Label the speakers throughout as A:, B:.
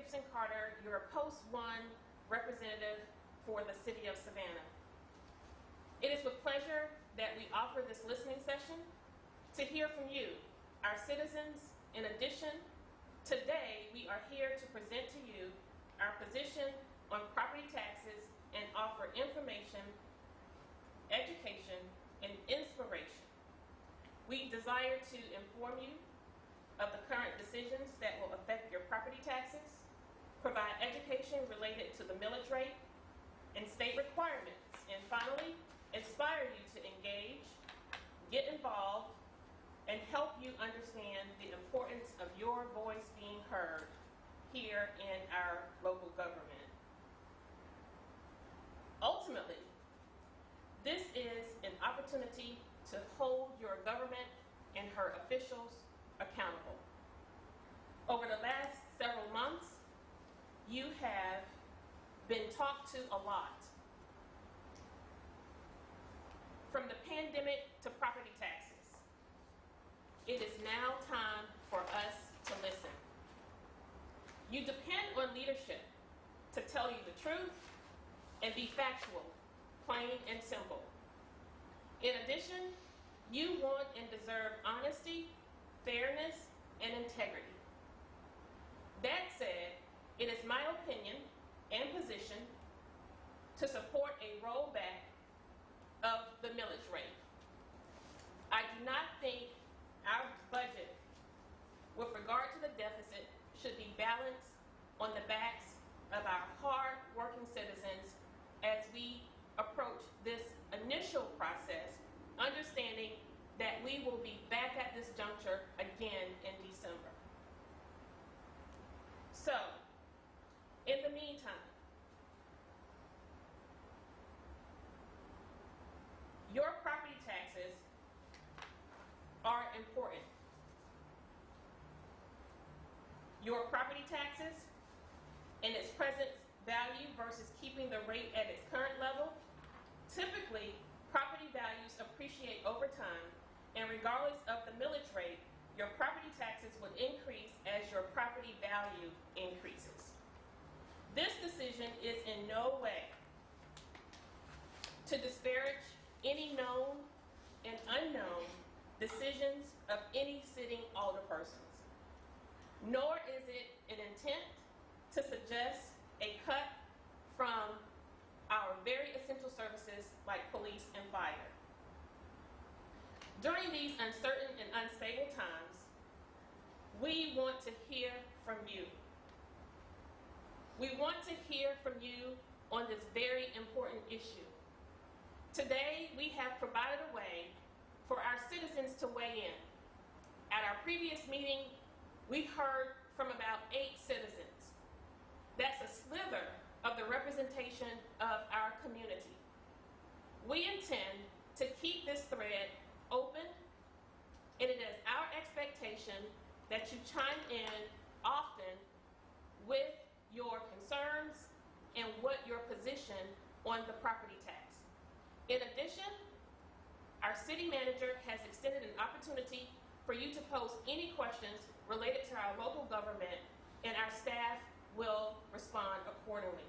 A: Gibson-Carter, your Post 1 representative for the City of Savannah. It is with pleasure that we offer this listening session to hear from you, our citizens. In addition, today we are here to present to you our position on property taxes and offer information, education, and inspiration. We desire to inform you of the current decisions that will affect your property taxes, provide education related to the millage rate and state requirements, and finally, inspire you to engage, get involved, and help you understand the importance of your voice being heard here in our local government. Ultimately, this is an opportunity to hold your government and her officials accountable. Over the last several months, you have been talked to a lot. From the pandemic to property taxes, it is now time for us to listen. You depend on leadership to tell you the truth and be factual, plain and simple. In addition, you want and deserve honesty, fairness, and integrity. That said, it is my opinion and position to support a rollback of the millage rate. I do not think our budget, with regard to the deficit, should be balanced on the backs of our hard-working citizens as we approach this initial process, understanding that we will be back at this juncture again in December. So, in the meantime, your property taxes are important. Your property taxes and its present value versus keeping the rate at its current level. Typically, property values appreciate over time, and regardless of the millage rate, your property taxes would increase as your property value increases. This decision is in no way to disparage any known and unknown decisions of any sitting alderpersons, nor is it an intent to suggest a cut from our very essential services like police and fire. During these uncertain and unstable times, we want to hear from you. We want to hear from you on this very important issue. Today, we have provided a way for our citizens to weigh in. At our previous meeting, we heard from about 8 citizens. That's a slither of the representation of our community. We intend to keep this thread open, and it is our expectation that you chime in often with your concerns and what your position on the property tax. In addition, our city manager has extended an opportunity for you to post any questions related to our local government, and our staff will respond accordingly.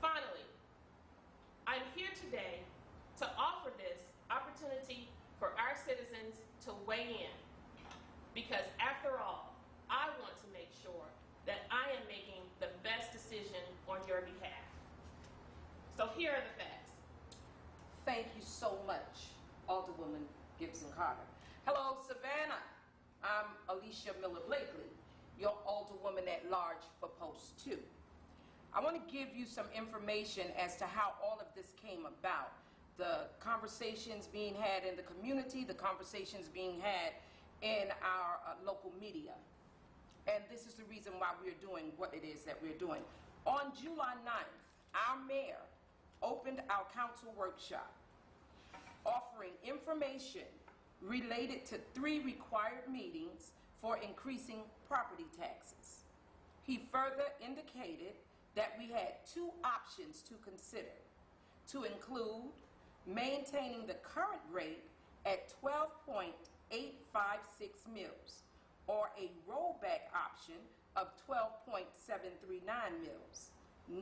A: Finally, I'm here today to offer this opportunity for our citizens to weigh in, because after all, I want to make sure that I am making the best decision on your behalf. So here are the facts.
B: Thank you so much, Alderwoman Gibson-Carter. Hello, Savannah. I'm Alicia Miller-Blakely, your Alderwoman at large for Post 2. I want to give you some information as to how all of this came about. The conversations being had in the community, the conversations being had in our local media. And this is the reason why we're doing what it is that we're doing. On July 9th, our mayor opened our council workshop, offering information related to 3 required meetings for increasing property taxes. He further indicated that we had 2 options to consider, to include maintaining the current rate at 12.856 mils, or a rollback option of 12.739 mils.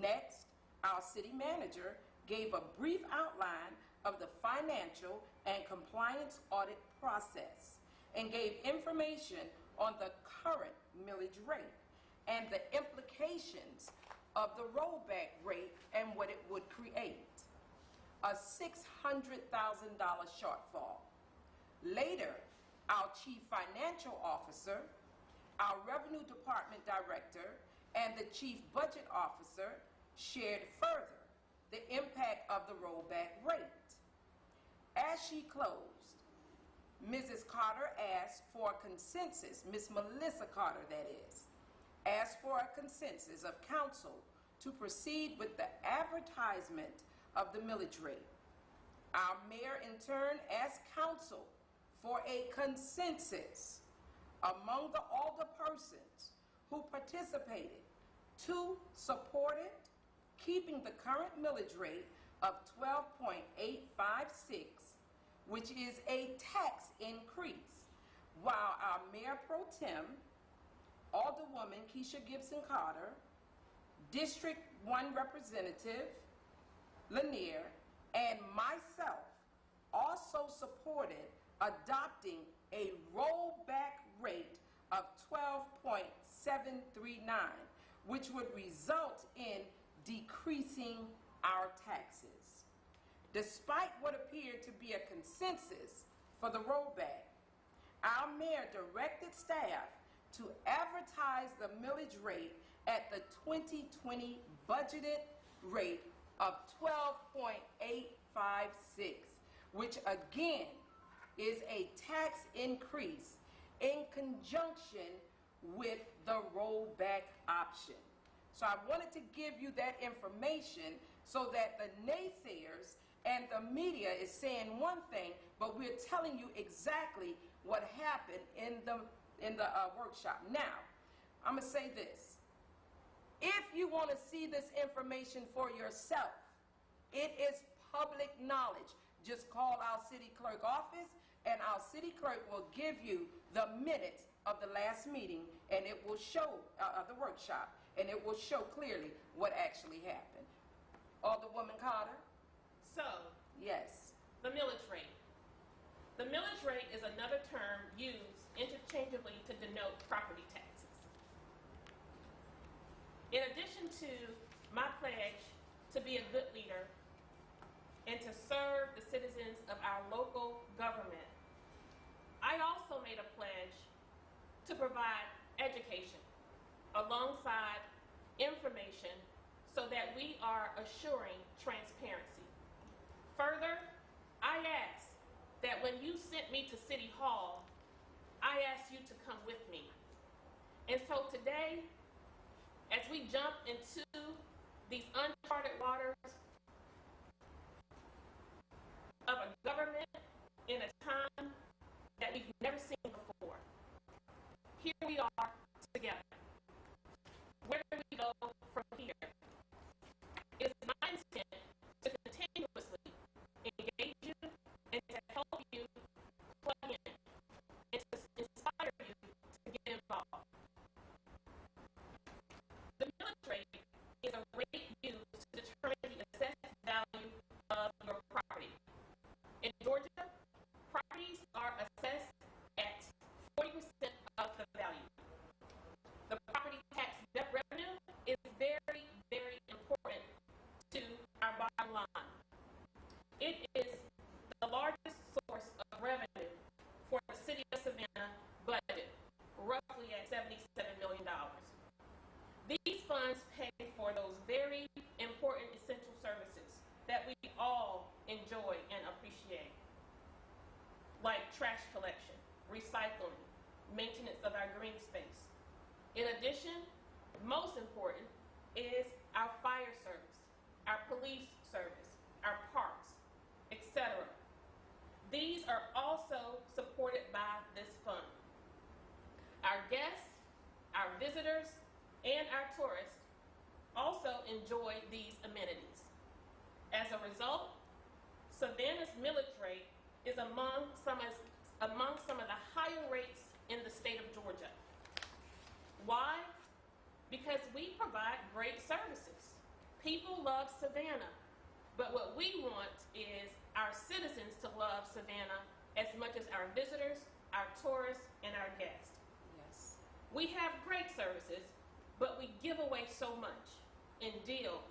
B: Next, our city manager gave a brief outline of the financial and compliance audit process and gave information on the current millage rate and the implications of the rollback rate and what it would create. A $600,000 shortfall. Later, our chief financial officer, our revenue department director, and the chief budget officer shared further the impact of the rollback rate. As she closed, Mrs. Carter asked for a consensus, Ms. Melissa Carter that is, asked for a consensus of council to proceed with the advertisement of the millage rate. Our mayor in turn asked council for a consensus among the alderpersons who participated to support it, keeping the current millage rate of 12.856, which is a tax increase, while our Mayor Pro Tem, Alderwoman Kesha Gibson-Carter, District 1 Representative Lanier, and myself also supported adopting a rollback rate of 12.739, which would result in decreasing our taxes. Despite what appeared to be a consensus for the rollback, our mayor directed staff to advertise the millage rate at the 2020 budgeted rate of 12.856, which again is a tax increase in conjunction with the rollback option. So I wanted to give you that information so that the naysayers and the media is saying one thing, but we're telling you exactly what happened in the workshop. Now, I'm going to say this. If you want to see this information for yourself, it is public knowledge. Just call our city clerk office, and our city clerk will give you the minutes of the last meeting, and it will show the workshop, and it will show clearly what actually happened. Alderwoman Carter?
A: So,
B: yes.
A: The millage rate. The millage rate is another term used interchangeably to denote property taxes. In addition to my pledge to be a good leader and to serve the citizens of our local government, I also made a pledge to provide education alongside information so that we are assuring transparency. Further, I ask that when you sent me to City Hall, I asked you to come with me. And so today, as we jump into these uncharted waters of a government in a time that we've never seen before, here we are together. Where do we go from here? It is my intent to continuously engage you and to help you plug in and to inspire you to get involved. The millage rate is a rate used to determine the assessed value of your property. In Georgia, properties are assessed at 40% of the value. The property tax revenue is very, very important to our bottom line. It is the largest source of revenue for the City of Savannah budget, roughly at $77 million. These funds pay for those very important essential services that we all enjoy and appreciate, like trash collection, recycling, maintenance of our green space. In addition, most important is our fire service, our police service, our parks, etc. These are also supported by this fund. Our guests, our visitors, and our tourists also enjoy these amenities. As a result, Savannah's millage rate is among some of the higher rates in the state of Georgia. because we provide great services. People love Savannah, but what we want is our citizens to love Savannah as much as our visitors, our tourists, and our guests.
B: Yes.
A: We have great services, but we give away so much in deals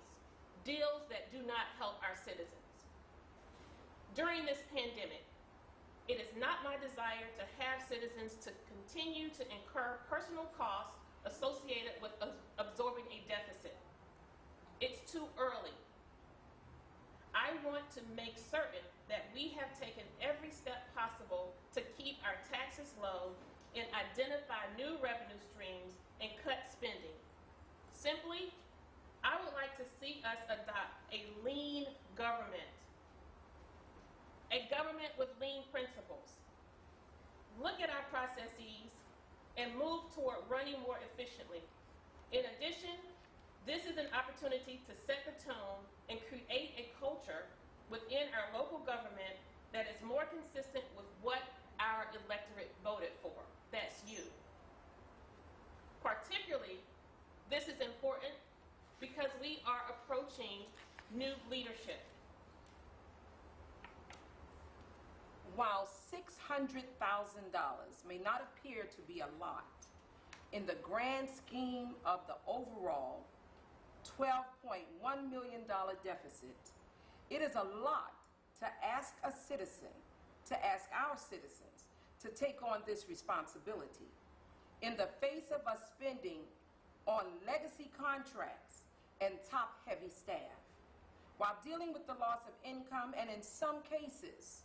A: that do not help our citizens. During this pandemic, it is not my desire to have citizens to continue to incur personal costs associated with absorbing a deficit. It's too early. I want to make certain that we have taken every step possible to keep our taxes low and identify new revenue streams and cut spending. Simply, I would like to see us adopt a lean government, a government with lean principles. Look at our processes and move toward running more efficiently. In addition, this is an opportunity to set the tone and create a culture within our local government that is more consistent with what our electorate voted for. That's you. Particularly, this is important because we are approaching new leadership.
B: While $600,000 may not appear to be a lot, in the grand scheme of the overall $12.1 million deficit, it is a lot to ask our citizens to take on this responsibility in the face of us spending on legacy contracts and top-heavy staff, while dealing with the loss of income and, in some cases,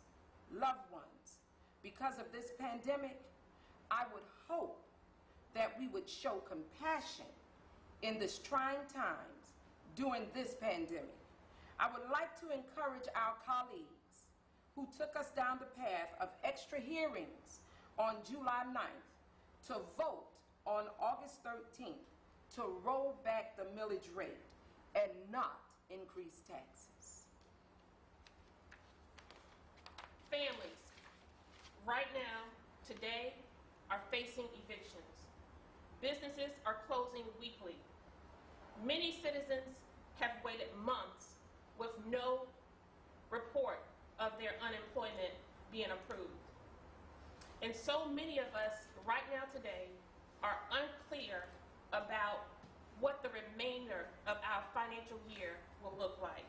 B: loved ones. Because of this pandemic, I would hope that we would show compassion in this trying times during this pandemic. I would like to encourage our colleagues who took us down the path of extra hearings on July 9th to vote on August 13th to roll back the millage rate and not increase taxes.
A: Families, right now, today, are facing evictions. Businesses are closing weekly. Many citizens have waited months with no report of their unemployment being approved. And so many of us right now today are unclear about what the remainder of our financial year will look like.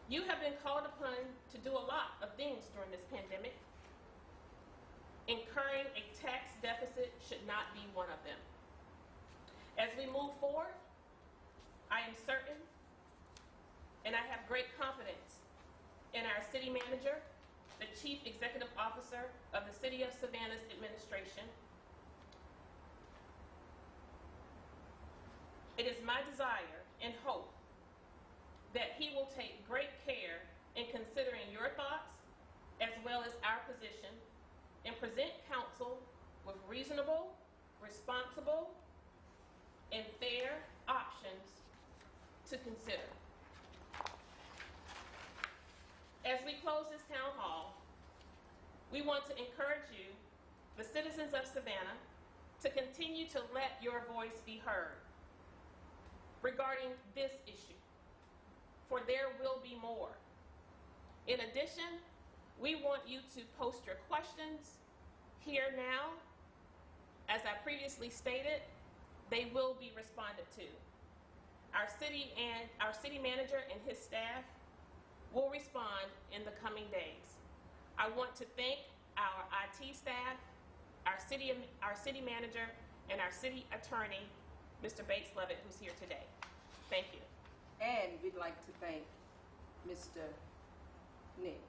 A: You have been called upon to do a lot of things during this pandemic. Incurring a tax deficit should not be one of them. As we move forward, I am certain, and I have great confidence in our city manager, the Chief Executive Officer of the City of Savannah's administration. It is my desire and hope that he will take great care in considering your thoughts as well as our position and present council with reasonable, responsible, and fair options to consider. As we close this town hall, we want to encourage you, the citizens of Savannah, to continue to let your voice be heard regarding this issue, for there will be more. In addition, we want you to post your questions here now. As I previously stated, they will be responded to. Our city manager and his staff will respond in the coming days. I want to thank our IT staff, our city manager, and our city attorney, Mr. Bates Levitt, who's here today. Thank you.
B: And we'd like to thank Mr. Nick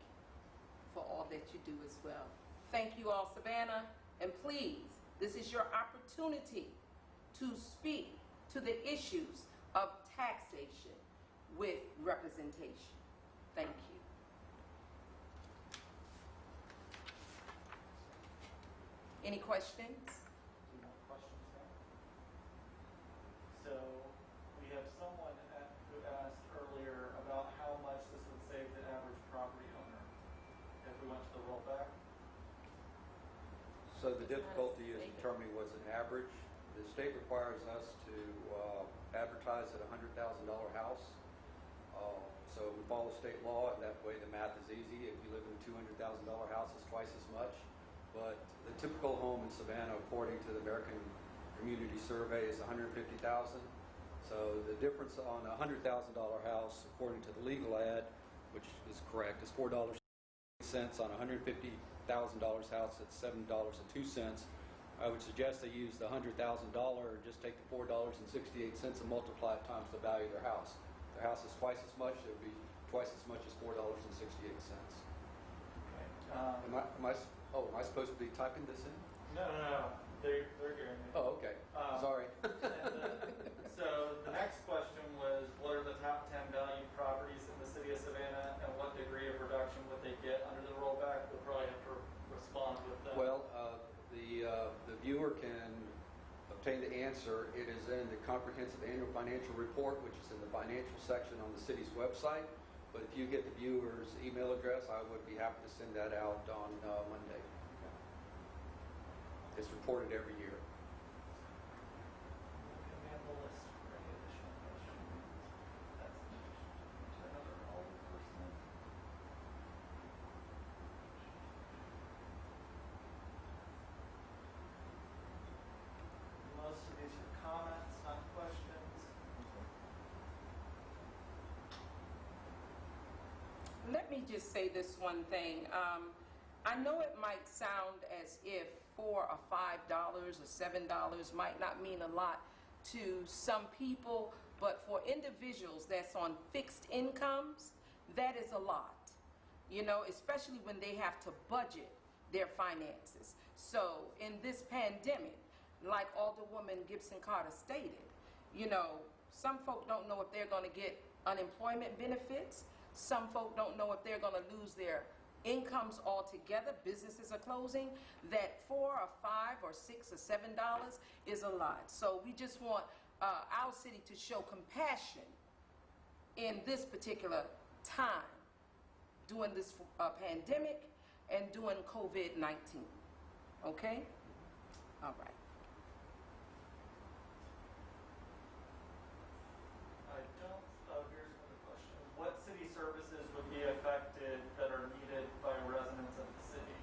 B: for all that you do as well. Thank you all, Savannah, and please, this is your opportunity to speak to the issues of taxation with representation. Thank you. Any questions?
C: No questions now. So we have someone who asked earlier about how much this would save the average property owner if we went to the rollback.
D: So the difficulty is determining what's an average. the state requires us to advertise at a $100,000 house. So we follow state law, and that way the math is easy. If you live in a $200,000 house, it's twice as much. But the typical home in Savannah, according to the American Community Survey, is $150,000. So the difference on a $100,000 house, according to the legal ad, which is correct, is $4.08. On a $150,000 house, it's $7.02. I would suggest they use the $100,000 and just take the $4.68 and multiply it times the value of their house. If their house is twice as much, it would be twice as much as $4.68.
C: Okay.
D: Am I supposed to be typing this in?
C: No. They're hearing me.
D: Oh, okay. Sorry.
C: So the next question was, what are the top 10 valued properties in the city of Savannah, and what degree of reduction would they get under the rollback? We'll probably have to respond with that.
D: Well, the viewer can obtain the answer. It is in the comprehensive annual financial report, which is in the financial section on the city's website. But if you get the viewer's email address, I would be happy to send that out on Monday. It's reported every year.
C: Can we have the list for any additional questions? That's to another older person. Most of these are comments, not questions.
B: Let me just say this one thing. I know it might sound as if $4 or $5 or $7 might not mean a lot to some people, but for individuals that's on fixed incomes, that is a lot. You know, especially when they have to budget their finances. So in this pandemic, like Alderwoman Gibson-Carter stated, you know, some folk don't know if they're going to get unemployment benefits. Some folk don't know if they're going to lose their incomes altogether. Businesses are closing. That $4 or $5 or $6 or $7 is a lot. So we just want our city to show compassion in this particular time, during this pandemic and during COVID-19. Okay? All right.
C: Here's another question. What city services would be affected that are needed by residents of the city?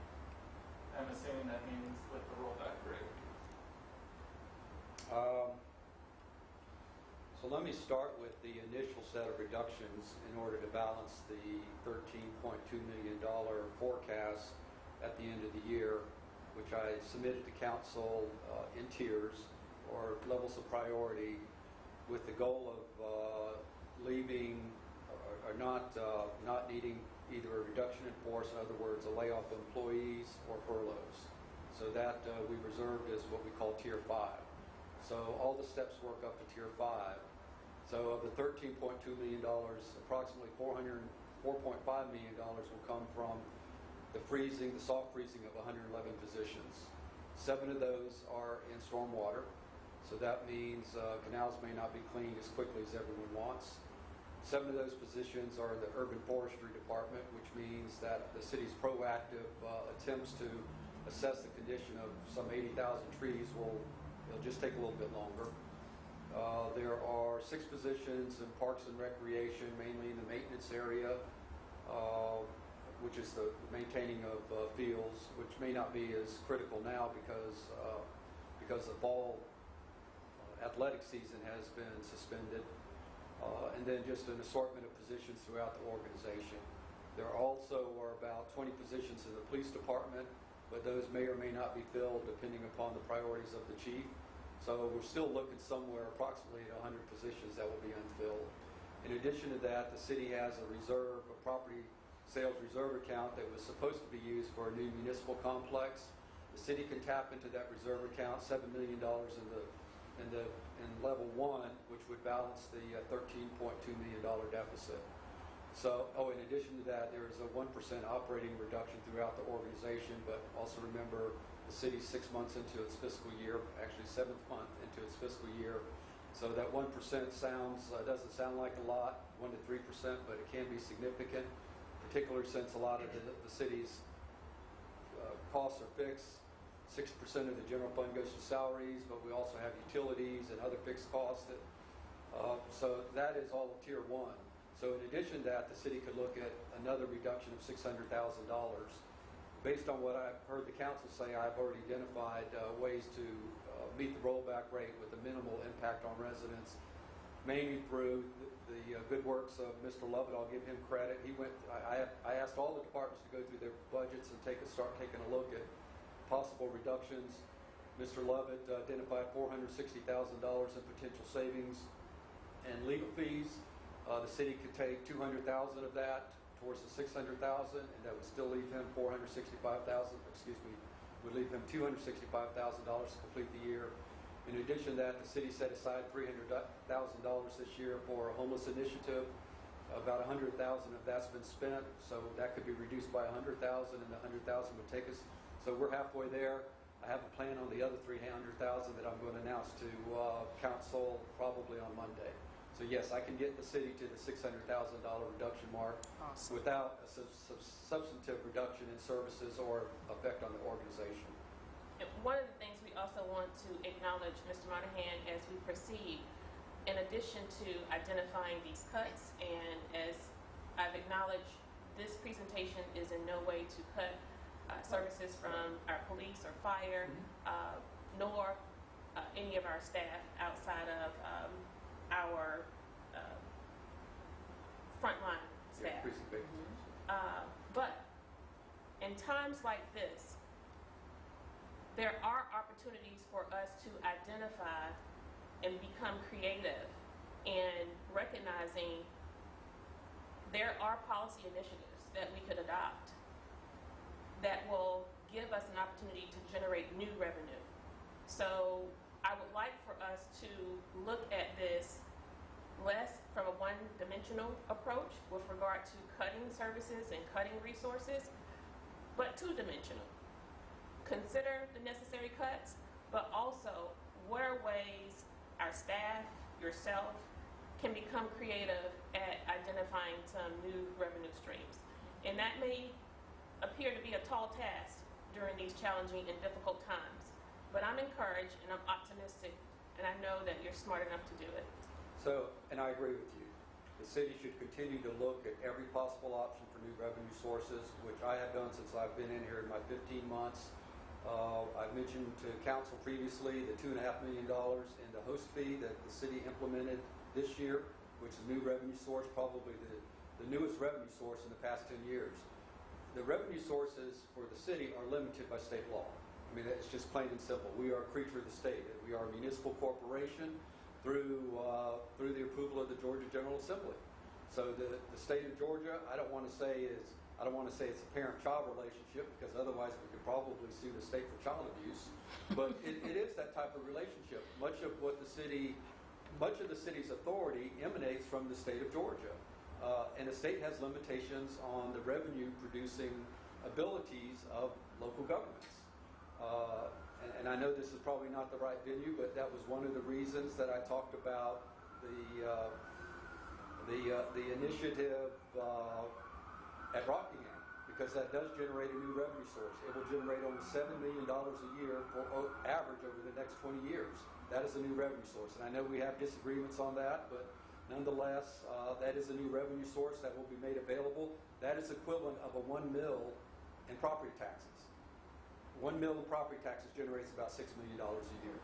C: I'm assuming that means with the rollback rate.
D: So let me start with the initial set of reductions in order to balance the $13.2 million forecast at the end of the year, which I submitted to council in tiers or levels of priority, with the goal of leaving or not needing either a reduction in force, in other words, a layoff of employees or furloughs. So that we reserved as what we call Tier 5. So all the steps work up to Tier 5. So of the $13.2 million, approximately $4.5 million will come from the soft freezing of 111 positions. 7 of those are in stormwater. So that means canals may not be cleaned as quickly as everyone wants. 7 of those positions are in the urban forestry department, which means that the city's proactive attempts to assess the condition of some 80,000 trees it'll just take a little bit longer. There are 6 positions in parks and recreation, mainly in the maintenance area, which is the maintaining of fields, which may not be as critical now because the fall athletic season has been suspended. And then just an assortment of positions throughout the organization. There also are about 20 positions in the police department, but those may or may not be filled depending upon the priorities of the chief. So we're still looking somewhere approximately at 100 positions that will be unfilled. In addition to that, the city has a property sales reserve account that was supposed to be used for a new municipal complex. The city can tap into that reserve account, $7 million in level 1, which would balance the $13.2 million deficit. So, in addition to that, there is a 1% operating reduction throughout the organization, but also remember the city's 6 months into its fiscal year, actually 7th month into its fiscal year. So that 1% doesn't sound like a lot, 1 to 3%, but it can be significant, particularly since a lot of the city's costs are fixed. 60% of the general fund goes to salaries, but we also have utilities and other fixed costs. So that is all tier 1. So in addition to that, the city could look at another reduction of $600,000. Based on what I've heard the council say, I've already identified ways to meet the rollback rate with a minimal impact on residents, mainly through the good works of Mr. Lovett. I'll give him credit. I asked all the departments to go through their budgets and start taking a look at possible reductions. Mr. Lovett identified $460,000 in potential savings and legal fees. The city could take $200,000 of that towards the $600,000, and that would still leave him $465,000. Would leave him $265,000 to complete the year. In addition to that, the city set aside $300,000 this year for a homeless initiative. About $100,000 of that's been spent, so that could be reduced by $100,000, and the $100,000 would take us. So we're halfway there. I have a plan on the other $300,000 that I'm going to announce to council probably on Monday. So yes, I can get the city to the $600,000 reduction mark.
B: Awesome.
D: Without a substantive reduction in services or effect on the organization.
A: And one of the things we also want to acknowledge, Mr. Monahan, as we proceed, in addition to identifying these cuts, and as I've acknowledged, this presentation is in no way to cut services from our police or fire, nor any of our staff outside of our frontline staff. But in times like this, there are opportunities for us to identify and become creative in recognizing there are policy initiatives that we could adopt that will give us an opportunity to generate new revenue. So I would like for us to look at this less from a one-dimensional approach with regard to cutting services and cutting resources, but two-dimensional. Consider the necessary cuts, but also what are ways our staff, yourself, can become creative at identifying some new revenue streams. And that may appear to be a tall task during these challenging and difficult times, but I'm encouraged and I'm optimistic, and I know that you're smart enough to do it.
D: So, and I agree with you. The city should continue to look at every possible option for new revenue sources, which I have done since I've been in here in my 15 months. I've mentioned to council previously the $2.5 million in the host fee that the city implemented this year, which is a new revenue source, probably the newest revenue source in the past 10 years. The revenue sources for the city are limited by state law. I mean, it's just plain and simple. We are a creature of the state. We are a municipal corporation through the approval of the Georgia General Assembly. So the state of Georgia, I don't want to say it's a parent-child relationship, because otherwise we could probably sue the state for child abuse. But it is that type of relationship. Much of the city's authority emanates from the state of Georgia, and the state has limitations on the revenue-producing abilities of local governments. And I know this is probably not the right venue, but that was one of the reasons that I talked about the initiative at Rockingham, because that does generate a new revenue source. It will generate almost $7 million a year for average over the next 20 years. That is a new revenue source, and I know we have disagreements on that, but nonetheless, that is a new revenue source that will be made available. That is equivalent of a 1 mil in property taxes. 1 mil in property taxes generates about $6 million a year.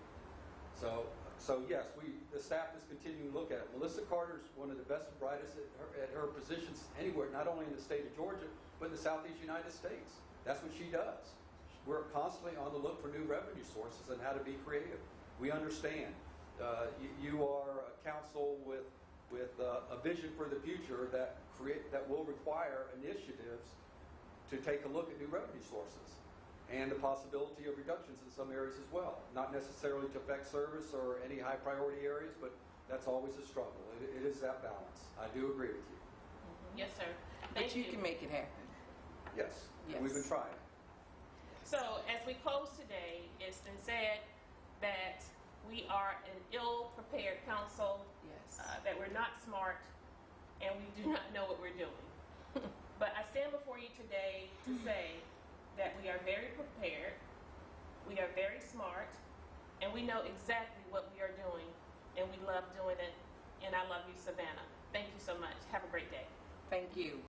D: So yes, the staff is continuing to look at it. Melissa Carter is one of the best and brightest at her positions anywhere, not only in the state of Georgia, but in the Southeast United States. That's what she does. We're constantly on the look for new revenue sources and how to be creative. We understand. You are a council with a vision for the future that will require initiatives to take a look at new revenue sources and the possibility of reductions in some areas as well. Not necessarily to affect service or any high priority areas, but that's always a struggle. It is that balance. I do agree with you.
A: Yes, sir.
B: But you can make it happen.
D: Yes.
B: Yes.
D: We've been trying.
A: So as we close today, it's been said that we are an ill-prepared council,
B: Yes.
A: that we're not smart, and we do not know what we're doing. But I stand before you today to say that we are very prepared, We are very smart, and we know exactly what we are doing, and we love doing it, and I love you, Savannah. Thank you so much. Have a great day.
B: Thank you.